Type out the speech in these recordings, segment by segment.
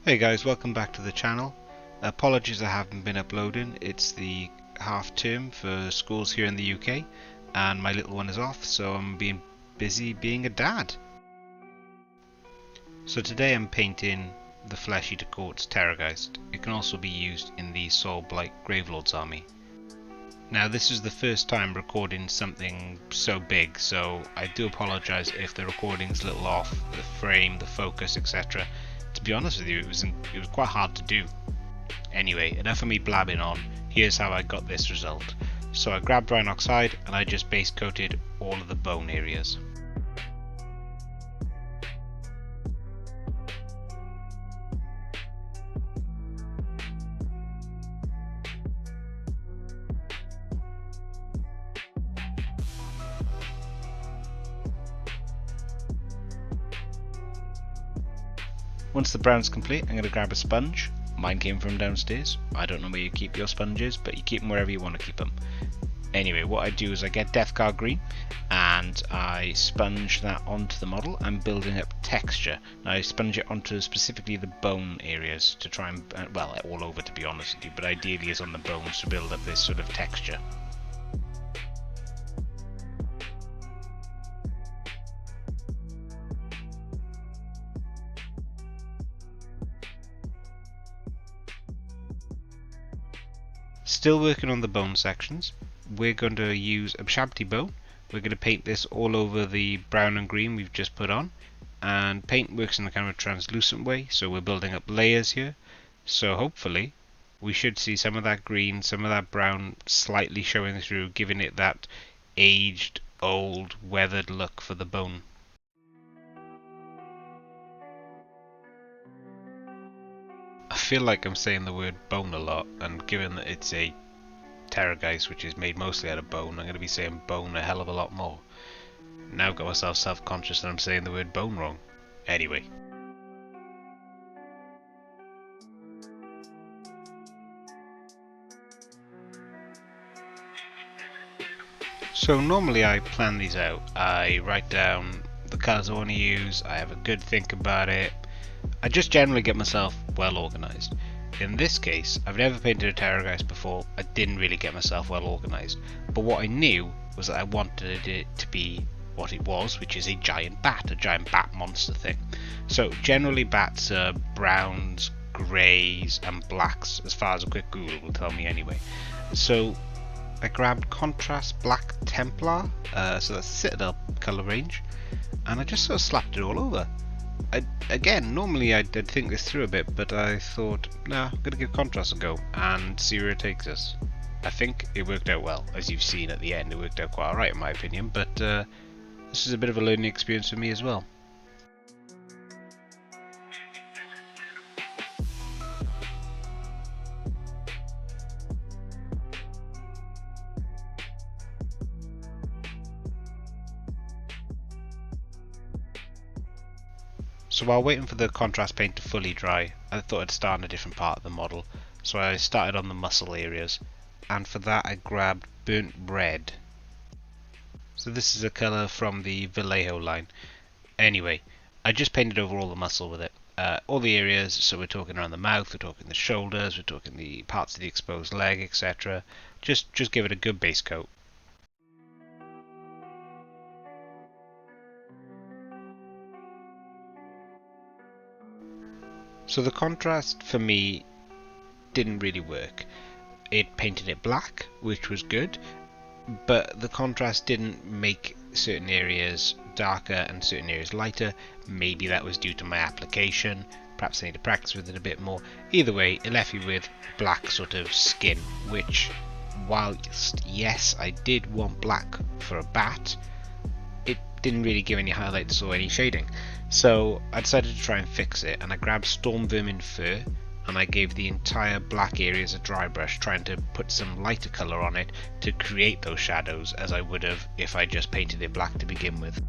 Hey guys, welcome back to the channel. Apologies I haven't been uploading. It's the half term for schools here in the UK and my little one is off, so I'm being busy being a dad. So today I'm painting the Flesh Eater Court's Terrorghiest. It can also be used in the Soul Blight Gravelord's army. Now this is the first time recording something so big, so I do apologise if the recording's a little off, the frame, the focus, etc. To be honest with you, it was quite hard to do. Anyway, enough of me blabbing on. Here's how I got this result. So I grabbed brown oxide and I just base coated all of the bone areas. Once the brown's complete, I'm going to grab a sponge. Mine came from downstairs. I don't know where you keep your sponges, but you keep them wherever you want to keep them. Anyway, what I do is I get Death Card Green and I sponge that onto the model. I'm building up texture. Now I sponge it onto specifically the bone areas to try and, well, all over to be honest with you, but ideally is on the bones to build up this sort of texture. Still working on the bone sections. We're going to use a Shabti bone. We're going to paint this all over the brown and green we've just put on, and paint works in a kind of translucent way, so we're building up layers here. So hopefully we should see some of that green, some of that brown slightly showing through, giving it that aged, old, weathered look for the bone. I feel like I'm saying the word bone a lot, and given that it's a Terrorghiest which is made mostly out of bone, I'm going to be saying bone a hell of a lot more. Now I've got myself self-conscious that I'm saying the word bone wrong. Anyway. So normally I plan these out. I write down the colours I want to use, I have a good think about it. I just generally get myself well organised. In this case, I've never painted a Terrorghiest before. I didn't really get myself well organised. But what I knew was that I wanted it to be what it was, which is a giant bat monster thing. So generally bats are browns, greys and blacks, as far as a quick Google will tell me anyway. So I grabbed Contrast Black Templar, so that's Citadel colour range, and I just sort of slapped it all over. Again, normally I'd think this through a bit, but I thought, nah, I'm going to give Contrast a go and see where it takes us. I think it worked out well. As you've seen at the end, it worked out quite alright in my opinion, but this is a bit of a learning experience for me as well. So while waiting for the contrast paint to fully dry, I thought I'd start in a different part of the model. So I started on the muscle areas, and for that I grabbed Burnt Red. So this is a colour from the Vallejo line. Anyway, I just painted over all the muscle with it. All the areas, so we're talking around the mouth, we're talking the shoulders, we're talking the parts of the exposed leg, etc. Just give it a good base coat. So the contrast for me didn't really work. It painted it black, which was good, but the contrast didn't make certain areas darker and certain areas lighter. Maybe that was due to my application, perhaps I need to practice with it a bit more. Either way, it left me with black sort of skin, which, whilst yes I did want black for a bat, it didn't really give any highlights or any shading. So I decided to try and fix it, and I grabbed Storm Vermin Fur and I gave the entire black areas a dry brush, trying to put some lighter colour on it to create those shadows as I would have if I just painted it black to begin with.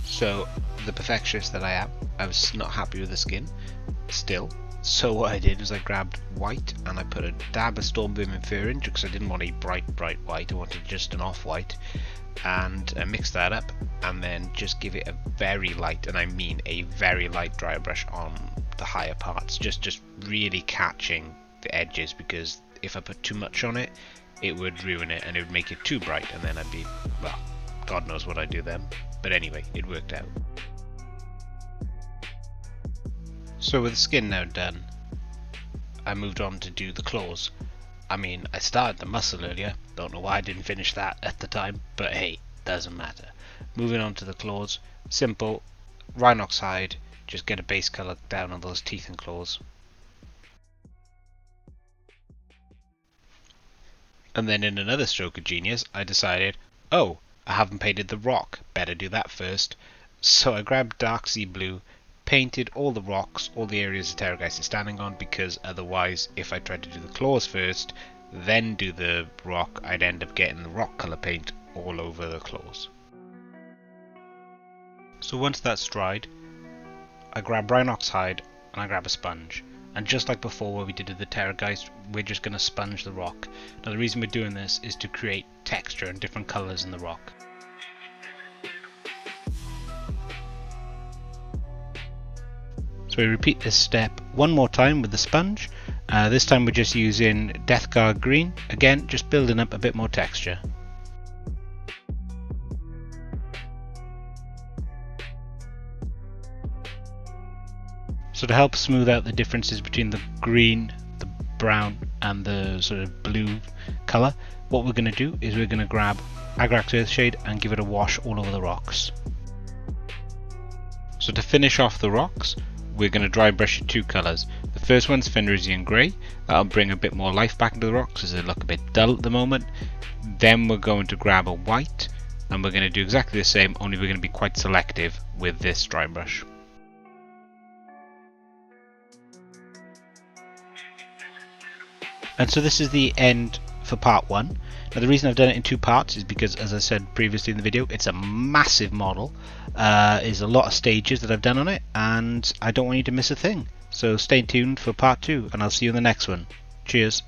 So, the perfectionist that I am, I was not happy with the skin still. So what I did was I grabbed white and I put a dab of Storm Vermin Fur in, because I didn't want a bright white, I wanted just an off-white, and I mixed that up and then just give it a very light, and I mean a very light dry brush on the higher parts, just really catching the edges, because if I put too much on it, it would ruin it and it would make it too bright, and then I'd be, well, God knows what I'd do then. But anyway, it worked out. So with the skin now done, I moved on to do the claws. I mean, I started the muscle earlier, don't know why I didn't finish that at the time, but hey, doesn't matter. Moving on to the claws, simple, Rhinox hide, just get a base colour down on those teeth and claws. And then in another stroke of genius, I decided, oh, I haven't painted the rock, better do that first. So I grabbed dark sea blue, painted all the rocks, all the areas the Terrorghiest is standing on, because otherwise if I tried to do the claws first, then do the rock, I'd end up getting the rock colour paint all over the claws. So once that's dried, I grab Rhinox hide and I grab a sponge. And just like before where we did the Terrorghiest, we're just going to sponge the rock. Now the reason we're doing this is to create texture and different colours in the rock. So we repeat this step one more time with the sponge. This time we're just using Death Guard green, again just building up a bit more texture. So to help smooth out the differences between the green, the brown and the sort of blue colour, what we're going to do is we're going to grab Agrax Earthshade and give it a wash all over the rocks. So to finish off the rocks, we're going to dry brush in two colours. The first one's Fenrisian Grey, that'll bring a bit more life back into the rocks as they look a bit dull at the moment. Then we're going to grab a white and we're going to do exactly the same, only we're going to be quite selective with this dry brush. And so this is the end for part 1. Now the reason I've done it in 2 parts is because, as I said previously in the video, it's a massive model. There's a lot of stages that I've done on it, and I don't want you to miss a thing. So stay tuned for part 2, and I'll see you in the next one. Cheers.